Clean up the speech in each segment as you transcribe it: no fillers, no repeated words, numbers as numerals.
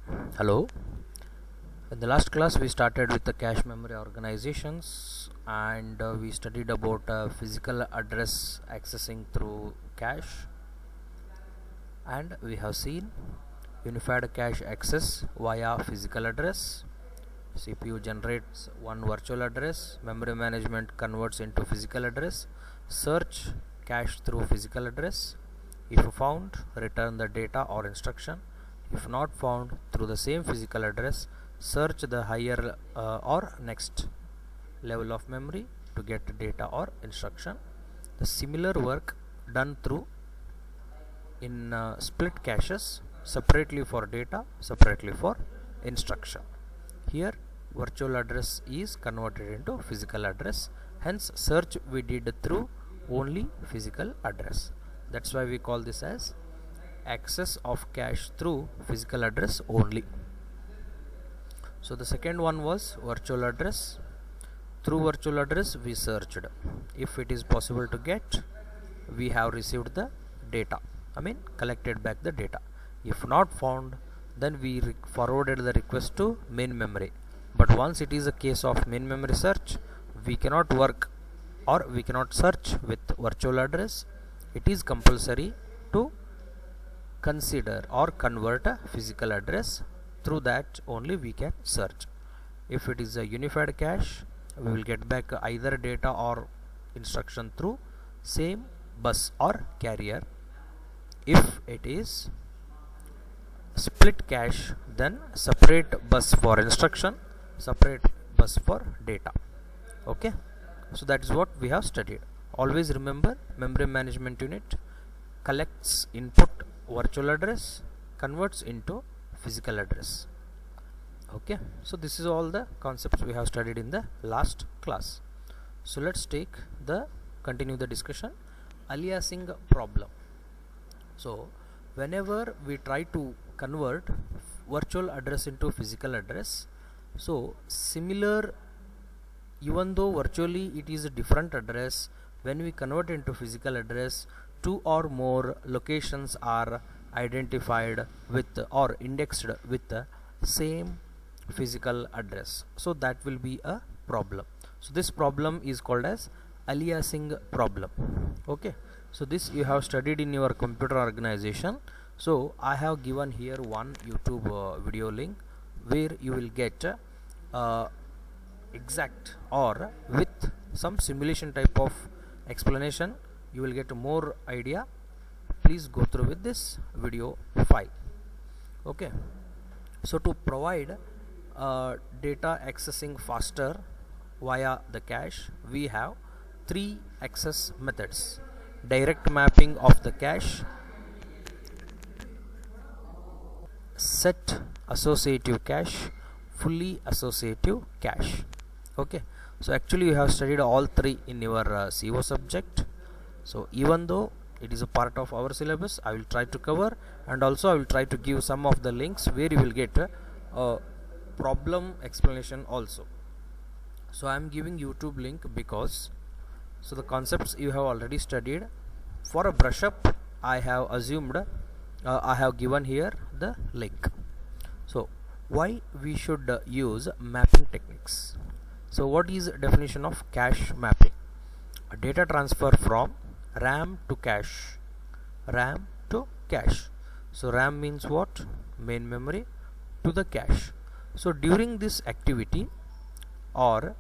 Hello. In the last class, we started with the cache memory organizations and we studied about physical address accessing through cache, and we have seen unified cache access via physical address. CPU generates one virtual address, memory management converts into physical address, search cache through physical address. If found, return the data or instruction. If not found, through the same physical address, search the higher or next level of memory to get data or instruction. The similar work done through in split caches, separately for data, separately for instruction. Here virtual address is converted into physical address, hence search we did through only physical address. That's why we call this as access of cache through physical address only. So the second one was virtual address. Through virtual address we searched. If it is possible to get, we have received the data, collected back the data. If not found, then we forwarded the request to main memory. But once it is a case of main memory search, we cannot work or we cannot search with virtual address. It is compulsory to consider or convert a physical address. Through that only we can search. If it is a unified cache, we will get back either data or instruction through same bus or carrier. If it is split cache, then separate bus for instruction, separate bus for data. Okay, so that is what we have studied. Always remember, memory management unit collects input virtual address, converts into physical address. Okay, so this is all the concepts we have studied in the last class. So let's continue the discussion. Aliasing problem. So whenever we try to convert virtual address into physical address, so similar, even though virtually it is a different address, when we convert into physical address, two or more locations are identified with or indexed with the same physical address. So that will be a problem. So this problem is called as aliasing problem. Okay, so this you have studied in your computer organization. So I have given here one YouTube video link where you will get exact or with some simulation type of explanation, you will get more idea. Please go through with this video file. Okay, so to provide data accessing faster via the cache, we have three access methods: direct mapping of the cache, set associative cache, fully associative cache. Okay, so actually you have studied all three in your CO subject. So even though it is a part of our syllabus, I will try to cover, and also I will try to give some of the links where you will get a problem explanation also. So I am giving YouTube link because so the concepts you have already studied. For a brush up, I have assumed I have given here the link. So why we should use mapping techniques? So what is definition of cache mapping? A data transfer from RAM to cache. RAM to cache. So RAM means what? Main memory to the cache. So during this activity or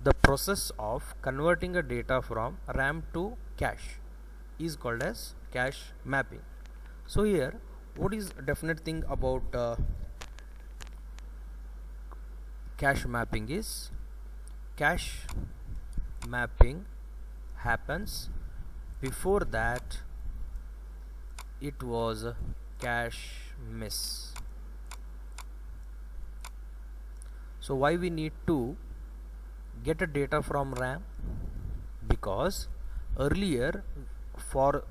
the process of converting a data from RAM to cache is called as cache mapping. So here, what is definite thing about cache mapping is cache mapping happens. Before that it was cache miss. So why we need to get a data from RAM? Because earlier for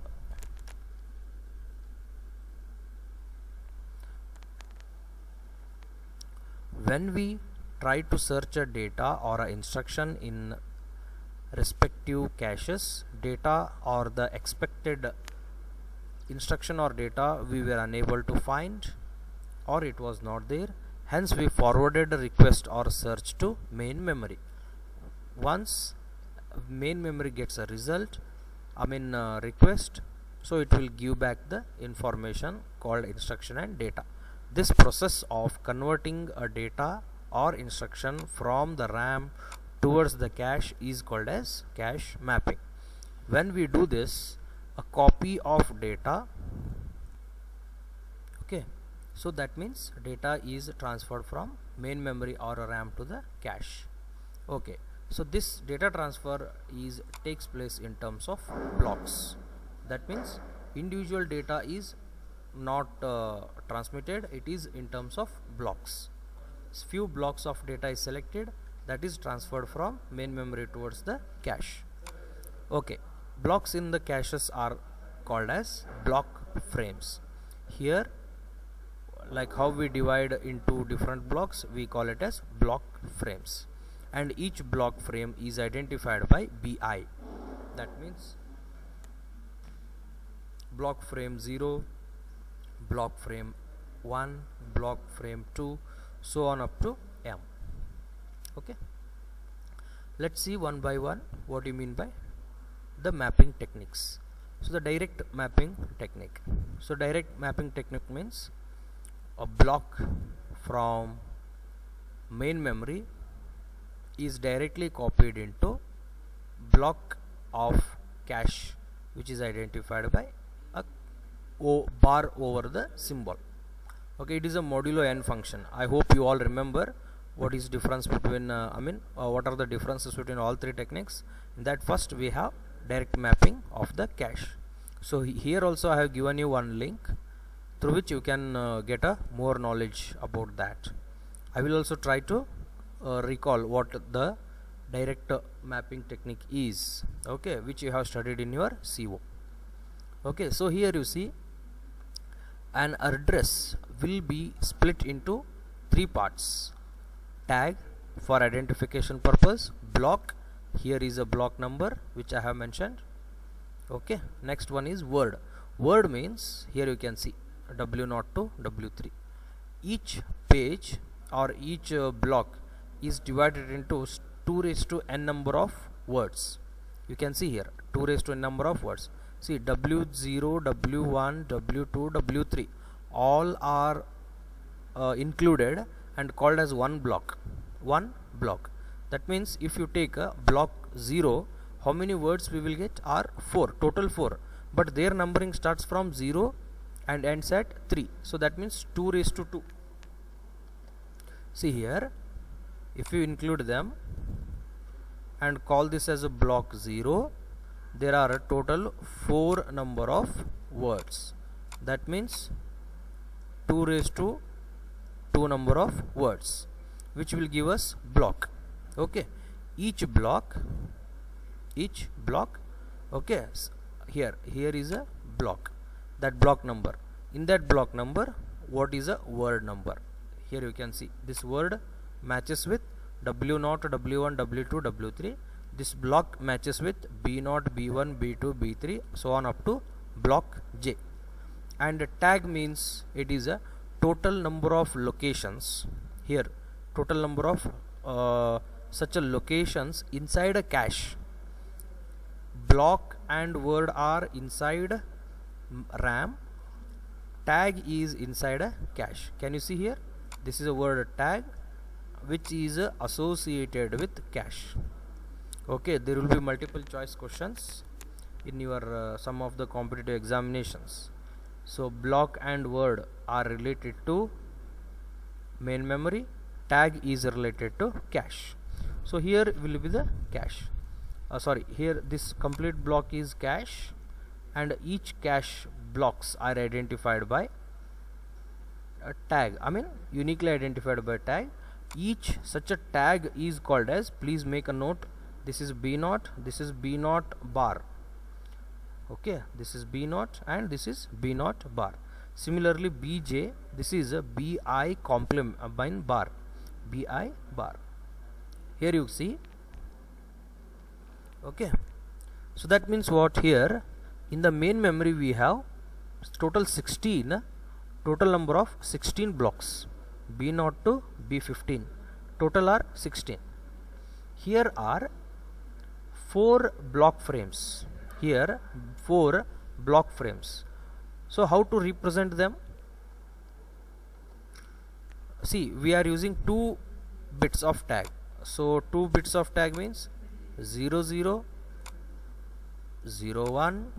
when we try to search a data or a instruction in respective caches, data or the expected instruction or data we were unable to find, or it was not there. Hence we forwarded a request or search to main memory. Once main memory gets a result, request, so it will give back the information called instruction and data. This process of converting a data or instruction from the RAM towards the cache is called as cache mapping. When we do this, a copy of data, okay, so that means data is transferred from main memory or a RAM to the cache. Okay, so this data transfer takes place in terms of blocks. That means individual data is not transmitted, it is in terms of blocks. Few blocks of data is selected, that is transferred from main memory towards the cache. Okay, blocks in the caches are called as block frames. Here, like how we divide into different blocks, we call it as block frames, and each block frame is identified by BI. That means block frame 0, block frame 1, block frame 2, so on up to M. Okay, let's see one by one what you mean by the mapping techniques. So the direct mapping technique. So direct mapping technique means a block from main memory is directly copied into block of cache, which is identified by a bar over the symbol. Okay, it is a modulo n function. I hope you all remember what is difference between what are the differences between all three techniques. In that, first we have direct mapping of the cache. So here also I have given you one link through which you can get a more knowledge about that. I will also try to recall what the direct mapping technique is, okay, which you have studied in your CO. Okay, so here you see an address will be split into three parts: tag for identification purpose, block, here is a block number which I have mentioned. Okay, next one is word. Word means here you can see W0 to W3. Each page or each block is divided into 2 raised to n number of words. You can see here 2 raised to n number of words. See, W0, W1, W2, W3 all are included and called as one block. That means if you take a block 0, how many words we will get are 4, total 4, but their numbering starts from 0 and ends at 3, so that means 2 raised to 2. See here, if you include them and call this as a block 0, there are a total 4 number of words. That means 2 raised to 2 number of words, which will give us block. Okay, each block, okay, here is a block, that block number. In that block number, what is a word number? Here you can see this word matches with W0, W1, W2, W3. This block matches with B0, B1, B2, B3, so on up to block J. And tag means it is a total number of locations. Here, total number of such a locations inside a cache. Block and word are inside RAM. Tag is inside a cache. Can you see here? This is a word tag which is associated with cache. Okay, there will be multiple choice questions in your some of the competitive examinations. So block and word are related to main memory, tag is related to cache. So here will be the cache. Here this complete block is cache, and each cache blocks are identified by a tag, uniquely identified by tag. Each such a tag is called as, please make a note, this is B0, this is B0 bar. Okay, this is B0 and this is B0 bar. Similarly, BJ, this is a BI complement bar, BI bar. Here you see. Okay, so that means what? Here in the main memory we have total 16 total number of 16 blocks, B0 to B15, total are 16. Here are 4 block frames, here 4 block frames. So how to represent them? See, we are using 2 bits of tag. So 2 bits of tag means 0 0 0 1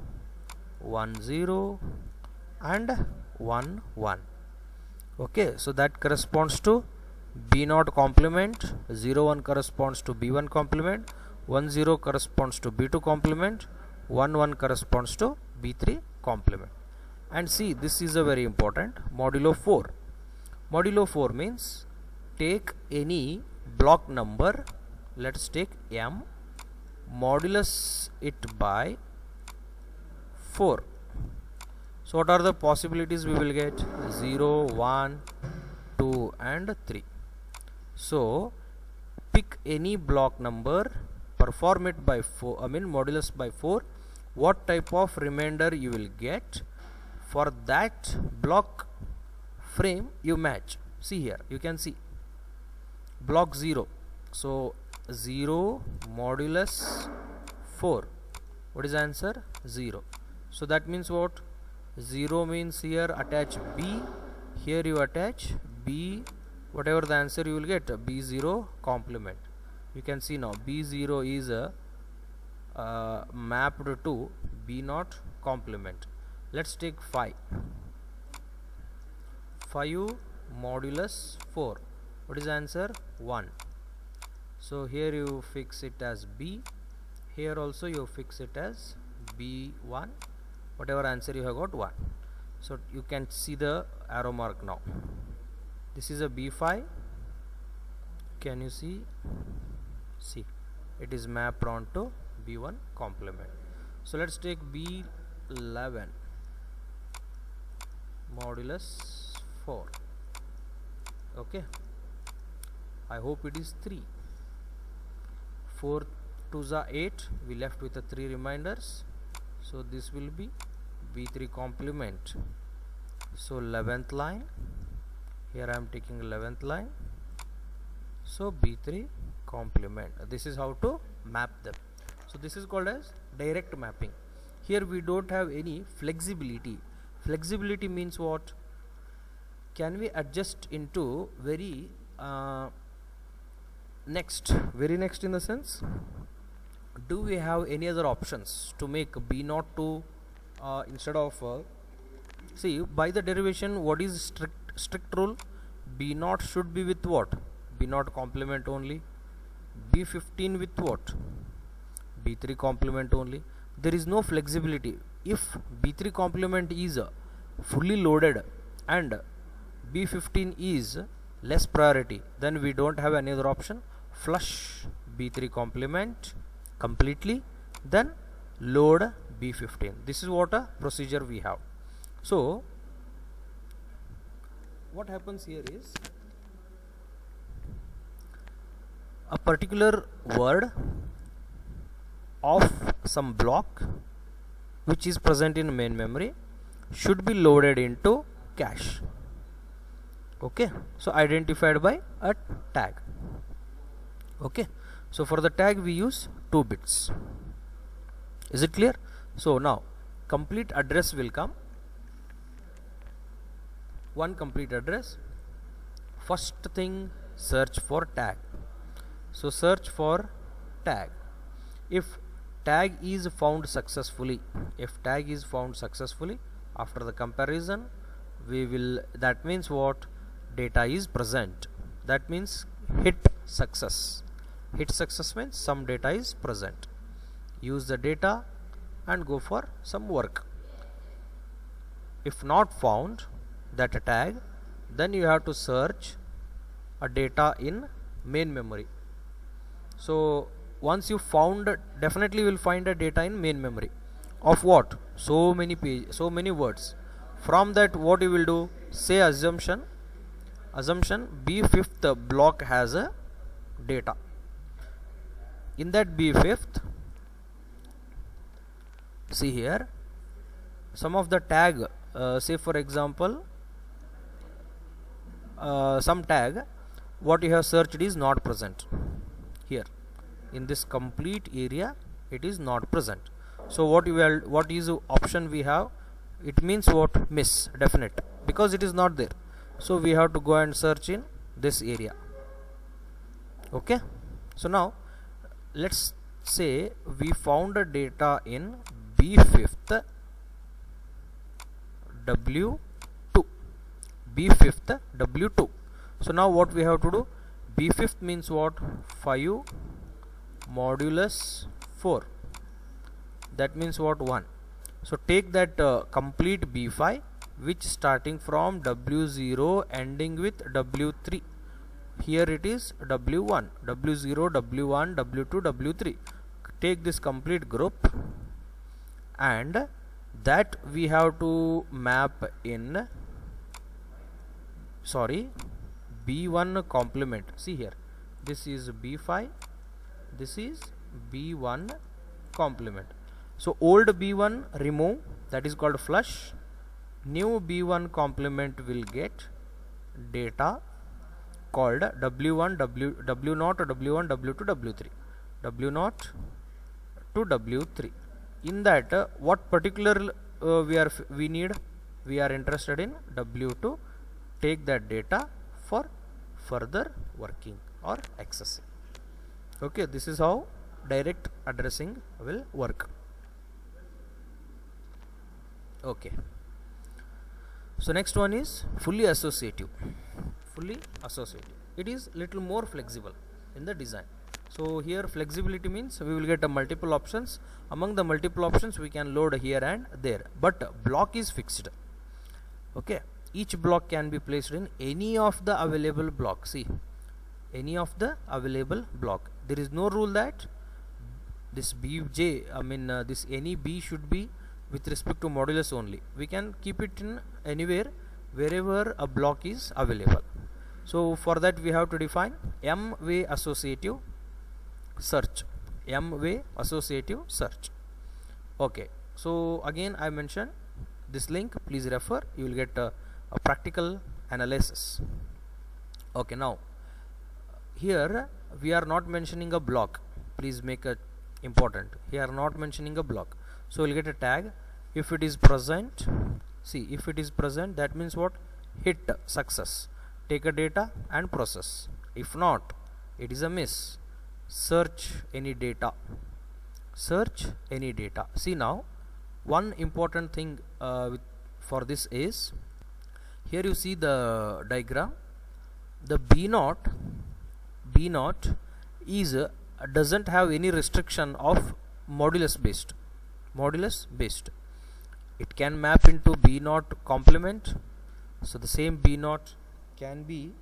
1 0 and 1 1. Okay, so that corresponds to B0 complement, 0 1 corresponds to B1 complement, 1 0 corresponds to B2 complement, 1 1 corresponds to B3 complement. And see, this is a very important modulo 4. Modulo 4 means take any block number, let's take M, modulus it by 4. So what are the possibilities we will get? 0, 1, 2 and 3. So pick any block number, perform it by 4, modulus by 4. What type of remainder you will get? For that block frame you match. See here, you can see block 0. So 0 modulus 4. What is the answer? 0. So that means what? 0 means here attach B, here you attach B, whatever the answer you will get, B0 complement. You can see now B0 is mapped to B0 complement. Let's take 5. 5 modulus 4. What is the answer? 1. So here you fix it as B, here also you fix it as B1, whatever answer you have got 1. So you can see the arrow mark now. This is a B5. Can you see? See, it is mapped onto B1 complement. So let's take B11 modulus 4. Okay, I hope it is 3. 4 2s are 8, we left with the 3 reminders, so this will be B3 complement. So 11th line, here I am taking 11th line, so B3 complement. This is how to map them. So this is called as direct mapping. Here we don't have any flexibility. Flexibility means what? Can we adjust into very next in the sense, do we have any other options to make B0 to instead of see, by the derivation, what is strict rule? B0 should be with what? B0 complement only. B15 with what? B3 complement only. There is no flexibility. If B3 complement is fully loaded and B15 is less priority, then we don't have any other option. Flush B3 complement completely, then load B15. This is what a procedure we have. So what happens here is, a particular word of some block which is present in main memory should be loaded into cache. Okay, so identified by a tag. Okay, so for the tag we use 2 bits. Is it clear? So now complete address will come. One complete address. First thing, search for tag. So search for tag. If tag is found successfully, after the comparison, we will, that means what? Data is present. That means hit success. Hit success means some data is present. Use the data and go for some work. If not found that tag, then you have to search a data in main memory. So once you found, definitely will find a data in main memory of what? So many words. From that, what you will do? Say assumption B5th block has a data. In that B5th, see here, some of the tag, say for example some tag, what you have searched is not present here in this complete area, it is not present. So what is the option we have? It means what? Miss, definite, because it is not there. So we have to go and search in this area. Okay, so now let's say we found a data in B5th W2, B5th W2. So now what we have to do? B5th means what? 5 modulus 4, that means what? 1. So take that complete B5 which starting from W0 ending with W3. Here it is W1, W0, W1, W2, W3. Take this complete group and that we have to map in B1 complement. See here, this is B5, this is B1 complement. So old B1 remove, that is called flush. New B1 complement will get data called W1, W0, W1, W2, W3, W0 to W3. In that what particular we are interested in W2. Take that data for further working or accessing. Okay, this is how direct addressing will work. Okay, so next one is fully associative. It is little more flexible in the design. So here flexibility means we will get a multiple options. Among the multiple options we can load here and there, but block is fixed. Okay, each block can be placed in any of the available blocks. See, any of the available block. There is no rule that this bj, this any b should be with respect to modulus only. We can keep it in anywhere wherever a block is available. So for that we have to define m-way associative search. M-way associative search. Okay, so again I mentioned this link, please refer, you will get a practical analysis. Okay, now here we are not mentioning a block, please make it important, here not mentioning a block. So we'll get a tag. If it is present, see, if it is present, that means what? Hit, success, take a data and process. If not, it is a miss. Search any data, See now, one important thing for this is, here you see the diagram, the B0 is doesn't have any restriction of modulus based. It can map into B0 complement. So the same B0 can be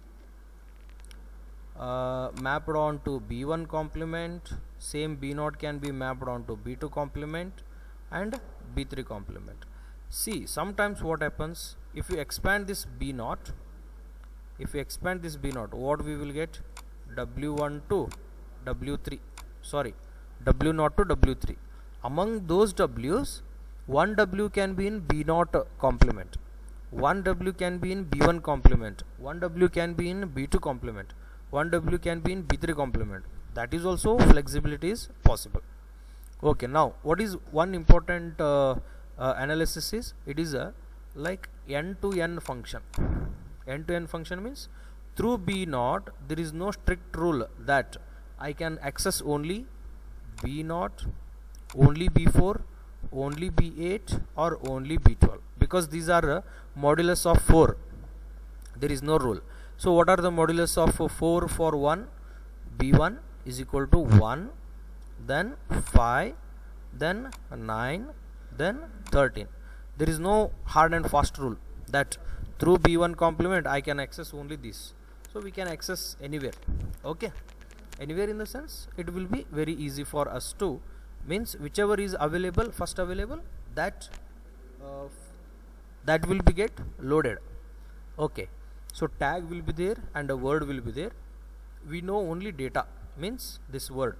mapped on to B1 complement. Same B0 can be mapped on to B2 complement and B3 complement. See, sometimes what happens, if you expand this B0, what we will get? W1 to W3, W0 to W3. Among those W's, one W can be in B0 complement, one W can be in B1 complement, one W can be in B2 complement, one W can be in B3 complement. That is also flexibility is possible. Okay, now what is one important analysis is, it is a like n-to-n function. N-to-n function means through B0 there is no strict rule that I can access only B0, only B4, only B8 or only B12, because these are modulus of 4. There is no rule. So what are the modulus of 4 for 1? B1 is equal to 1, then 5, then 9, then 13. There is no hard and fast rule that through B1 complement I can access only this. So we can access anywhere. Okay, anywhere in the sense it will be very easy for us to, means whichever is available, first available, that will be get loaded. Okay, so tag will be there and a word will be there. We know only data, means this word.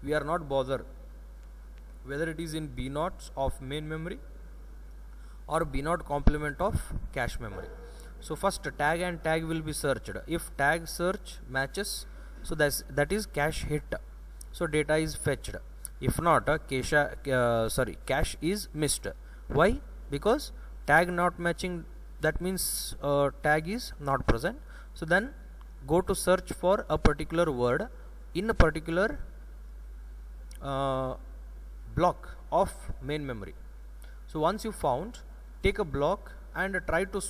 We are not bothered whether it is in B0 of main memory or B0 complement of cache memory. So first tag and tag will be searched. If tag search matches, so that is cache hit, so data is fetched. If not, cache is missed. Why? Because tag not matching, that means tag is not present. So then go to search for a particular word in a particular block of main memory. So once you found, take a block and try to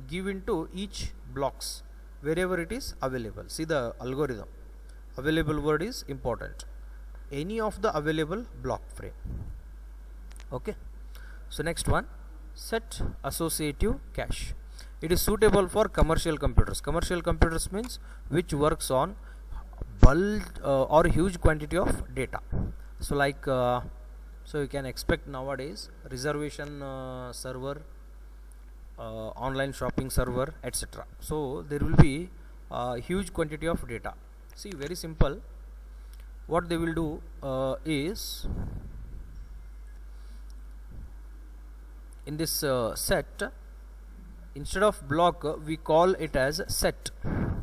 give into each blocks wherever it is available. See the algorithm. Available word is important. Any of the available block frame. Okay. So next one, set associative cache. It is suitable for commercial computers. Commercial computers means which works on bulk or huge quantity of data. So like so you can expect nowadays reservation server, online shopping server, etc. So there will be huge quantity of data. See, very simple. What they will do is, in this set, instead of block we call it as set.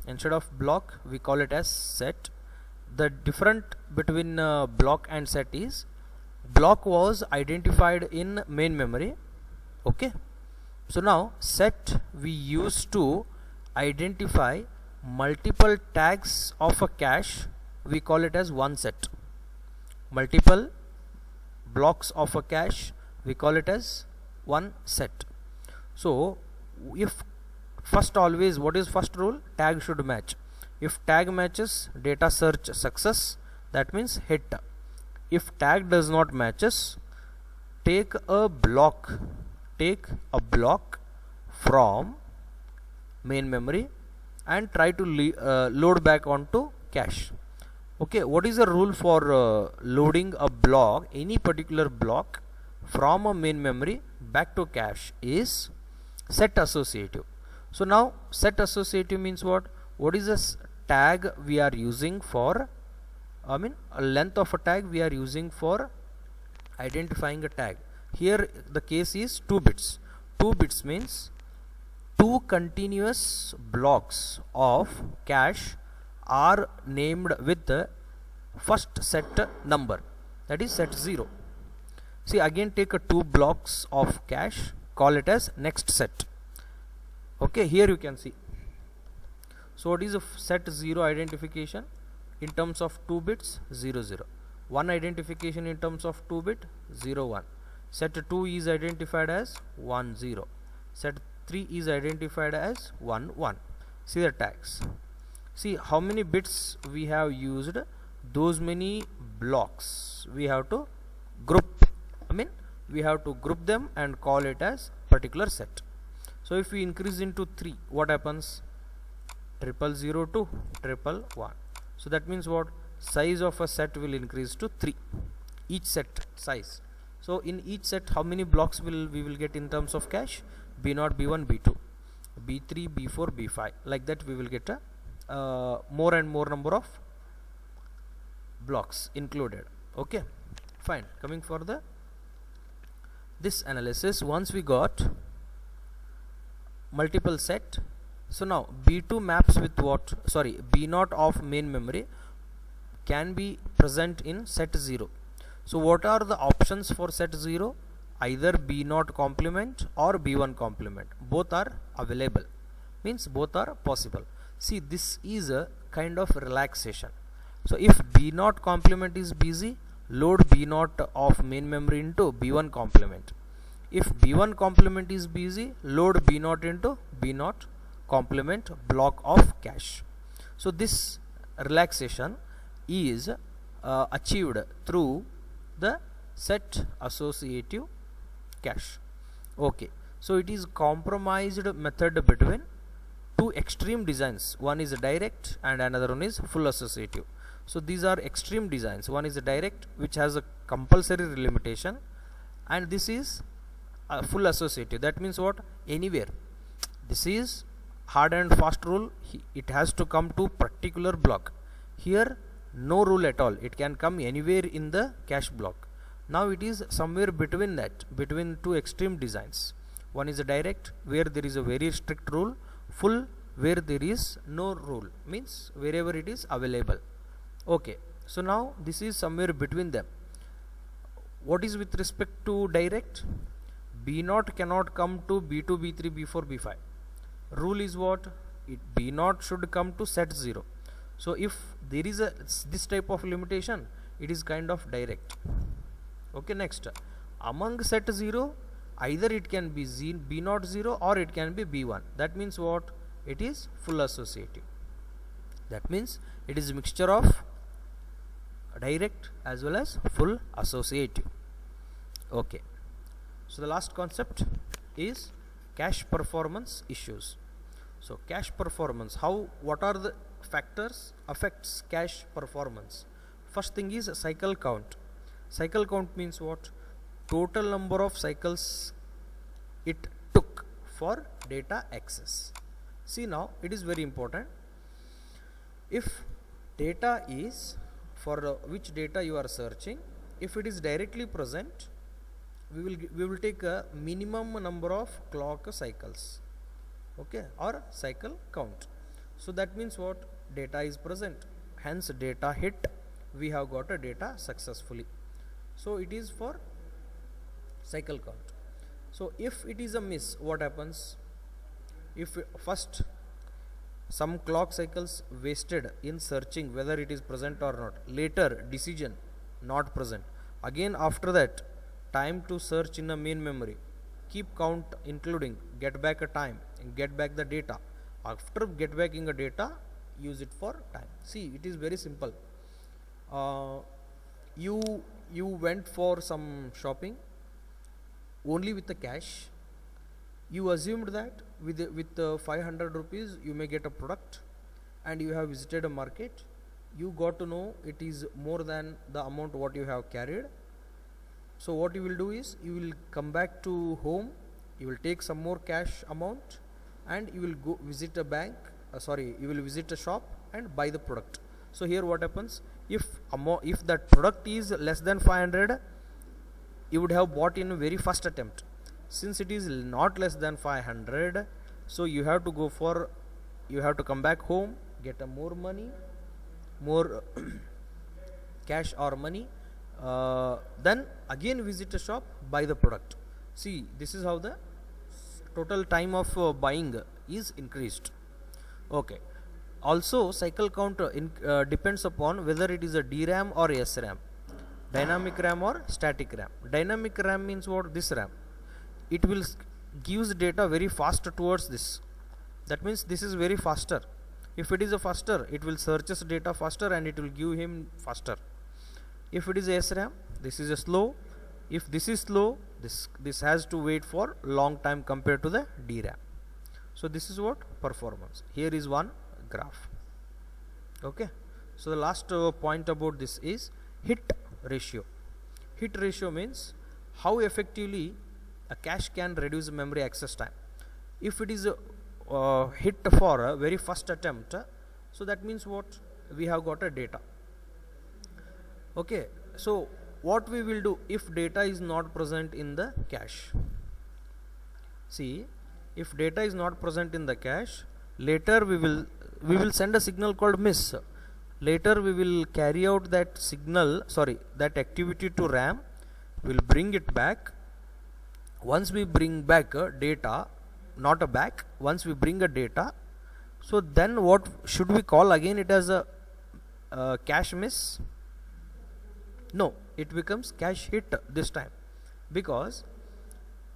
Instead of block we call it as set. The difference between block and set is, block was identified in main memory. Okay. So now set we use to identify multiple tags of a cache. We call it as one set. Multiple blocks of a cache, we call it as one set. So if first, always what is first rule? Tag should match. If tag matches, data search success, that means hit. If tag does not matches, take a block from main memory and try to load back onto cache. Okay, what is the rule for loading a block, any particular block from a main memory back to cache is set associative. So now set associative means what? What is this tag we are using for, a length of a tag we are using for identifying a tag. Here the case is 2 bits. 2 bits means 2 continuous blocks of cache are named with the first set number, that is set 0. See, again take a 2 blocks of cache, call it as next set. Okay, here you can see. So what is a set 0 identification in terms of 2 bits? 0 0. 1 identification in terms of 2 bit? 0 1. Set 2 is identified as 1 0. Set 3 is identified as 1 1. See the tags. See how many bits we have used, those many blocks we have to group. We have to group them and call it as particular set. So if we increase into 3, what happens? 00002, 111. So that means what? Size of a set will increase to 3. Each set size. So in each set, how many blocks we will get in terms of cache? B0, B1, B2, B3, B4, B5. Like that we will get a more and more number of blocks included. Okay, fine. Coming for this analysis, once we got multiple set, so now B2 maps with what? Sorry, B0 of main memory can be present in set 0. So what are the options for set 0? Either B0 complement or B1 complement. Both are available, means both are possible. See, this is a kind of relaxation. So if B0 complement is busy, load B0 of main memory into B1 complement. If B1 complement is busy, load B0 into B0 complement block of cache. So this relaxation is achieved through the set associative cache. Okay, so it is compromised method between two extreme designs. One is direct and another one is full associative. So these are extreme designs. One is direct, which has a compulsory limitation, and this is a full associative. That means what? Anywhere. This is hard and fast rule. It has to come to particular block. Here no rule at all. It can come anywhere in the cache block. Now it is somewhere between that, between two extreme designs. One is a direct, where there is a very strict rule. full where there is no rule, means wherever it is available. Okay, so now this is somewhere between them. What is with respect to direct? B0 cannot come to B2 B3 B4 B5. Rule is what? B0 should come to set 0. So if there is this type of limitation, it is kind of direct. Okay, next, among set 0, either it can be B0 0 or it can be B1. That means what? It is full associative. That means it is a mixture of direct as well as full associative. Okay, so the last concept is cache performance issues. So cache performance, what are the factors affects cache performance? First thing is cycle count. Cycle count means what? Total number of cycles it took for data access. See, now it is very important. If data is for which data you are searching, if it is directly present, we will take a minimum number of clock cycles, okay, or cycle count. So that means what? Data is present, hence data hit, we have got a data successfully. So it is for cycle count. So if it is a miss, what happens? If first some clock cycles wasted in searching whether it is present or not, later decision not present, again after that time to search in a main memory, keep count including, get back a time and get back the data. After get back in the data, use it for time. See, it is very simple. You went for some shopping only with the cash. You assumed that with 500 rupees you may get a product, and you have visited a market. You got to know it is more than the amount what you have carried. So what you will do is, you will come back to home, you will take some more cash amount, and you will go visit a bank, you will visit a shop and buy the product. So here what happens? If that product is less than 500, you would have bought in a very first attempt. Since it is not less than 500, so you have to come back home, get a more money, more cash or money, then again visit a shop, buy the product. See, this is how the total time of buying is increased. Okay, also cycle count depends upon whether it is a DRAM or SRAM, dynamic RAM or static RAM. Dynamic RAM means what? This RAM, it will gives data very fast towards this. That means this is very faster. If it is a faster, it will searches data faster and it will give him faster. If it is SRAM, this is a slow. If this is slow, this has to wait for long time compared to the DRAM. So this is what? Performance. Here is one graph. Okay, so the last point about this is hit ratio. Hit ratio means how effectively a cache can reduce memory access time. If it is a hit for a very first attempt, so that means what? We have got a data. Okay, so what we will do if data is not present in the cache? See, if data is not present in the cache, later we will send a signal called miss. Later we will carry out that signal, that activity to RAM, will bring it back. Once we bring back data, not a back, once we bring a data, so then what should we call again it as a cache miss? No, it becomes cache hit this time, because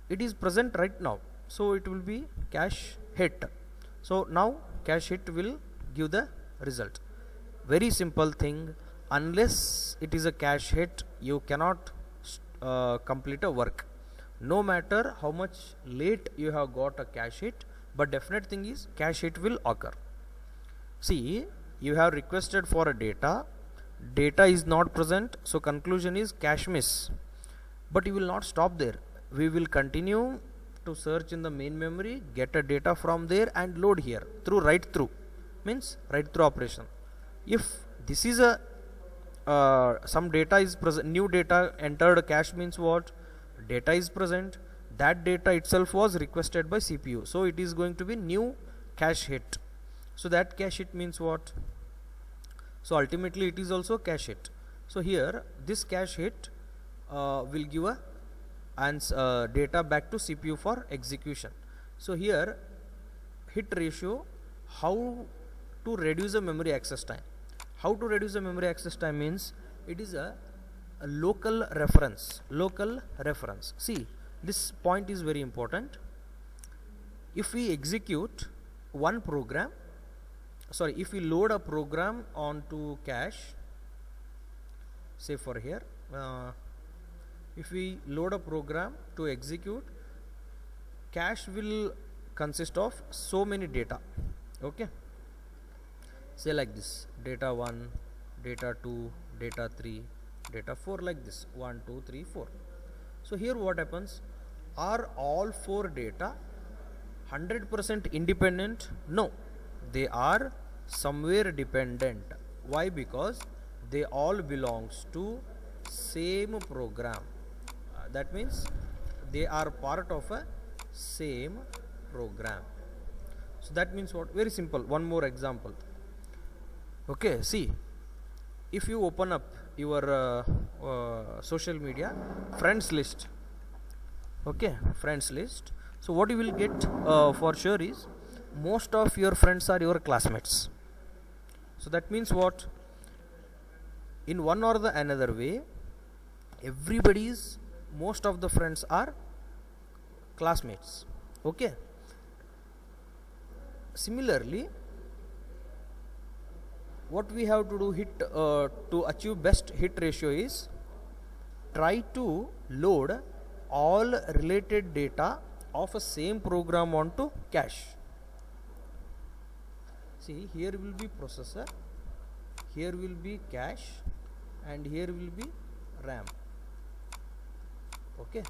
it is present right now, so it will be cache hit. So now cache hit will give the result. Very simple thing. Unless it is a cache hit, you cannot complete a work, no matter how much late you have got a cache hit. But definite thing is cache hit will occur. See, you have requested for a data is not present, so conclusion is cache miss. But you will not stop there. We will continue to search in the main memory, get a data from there and load here through write through, means write through operation. If this is a some data is present, new data entered cache, means what? Data is present, that data itself was requested by CPU, so it is going to be new cache hit. So that cache hit means what? So ultimately it is also cache hit. So here this cache hit will give a data back to CPU for execution. So here hit ratio, how to reduce the memory access time. How to reduce the memory access time means it is a local reference. Local reference. See, this point is very important. If we execute one program, if we load a program onto cache, say for here, if we load a program to execute, cache will consist of so many data. Okay, say like this: data 1, data 2, data 3, data 4, like this, 1, 2, 3, 4. So here what happens? Are all 4 data 100% independent? No, they are somewhere dependent. Why? Because they all belongs to same program. That means they are part of a same program. So that means what? Very simple. One more example. Okay, see, if you open up your social media friends list, okay, friends list, so what you will get for sure is most of your friends are your classmates. So that means what? In one or the another way, everybody's, most of the friends are classmates. Okay, similarly, what we have to do to achieve best hit ratio is try to load all related data of a same program onto cache. See, here will be processor, here will be cache, and here will be RAM. Okay,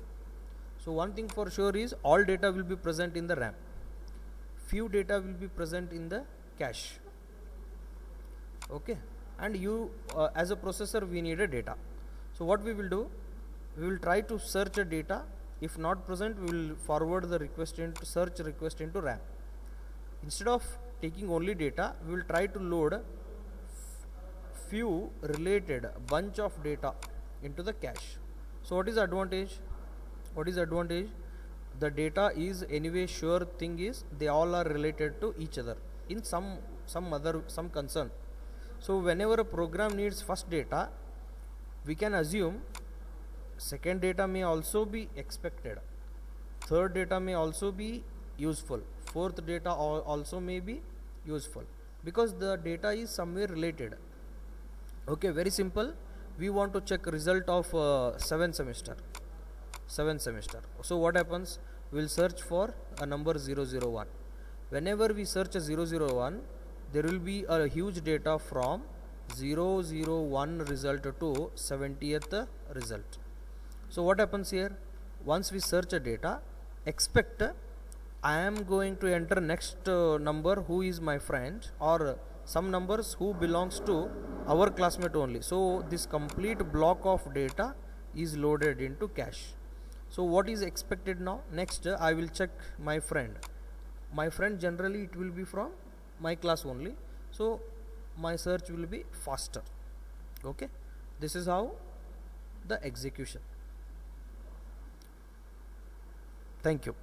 so one thing for sure is all data will be present in the RAM, few data will be present in the cache. Okay, and you as a processor we need a data. So what we will do, we will try to search a data. If not present, we will forward the request into search request into RAM. Instead of taking only data, we will try to load few related bunch of data into the cache. So what is the advantage? What is the advantage? The data is anyway sure thing is they all are related to each other in some concern. So whenever a program needs first data, we can assume second data may also be expected, third data may also be useful, fourth data also may be useful, because the data is somewhere related. Okay, very simple. We want to check result of 7th semester. So what happens? We will search for a number 001. Whenever we search a 001, there will be a huge data from 001 result to 70th result. So what happens here? Once we search a data, expect I am going to enter next number who is my friend, or some numbers who belongs to our classmate only. So this complete block of data is loaded into cache. So what is expected now? Next I will check my friend. My friend generally it will be from my class only. So my search will be faster. Okay, this is how the execution. Thank you.